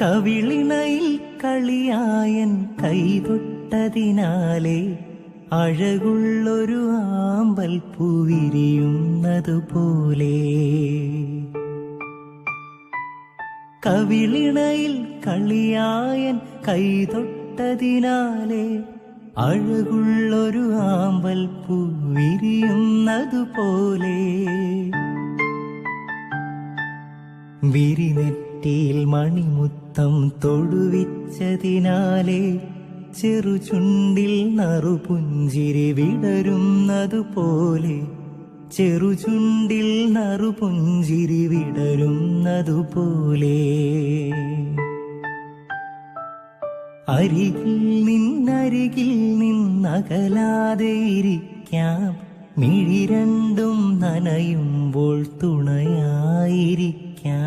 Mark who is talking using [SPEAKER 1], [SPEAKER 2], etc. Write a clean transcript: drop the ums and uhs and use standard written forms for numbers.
[SPEAKER 1] കവിളിണയിൽ കളിയായൻ കൈതൊട്ടതിനാലെ അഴകുള്ളൊരു ആമ്പൽ പൂവിരിയുന്നതുപോലെ. കവിളിണയിൽ കളിയായൻ കൈതൊട്ടതിനാലെ അഴകുള്ളൊരു ആമ്പൽ പൂവിരിയുന്നതുപോലെ. വിരിനെറ്റിയിൽ മണിമുത്തം തൊടുവിച്ചതിനാലെ ചെറുചുണ്ടിൽ നറുപുഞ്ചിരി വിടരുന്നതുപോലെ. ചെറുചുണ്ടിൽ നറുപുഞ്ചിരി വിടരുന്നതുപോലെ. അരികിൽ നിന്നകലാതെ ഇരിക്കാം, മിഴി രണ്ടും നനയുമ്പോൾ തുണയായിരിക്കാം.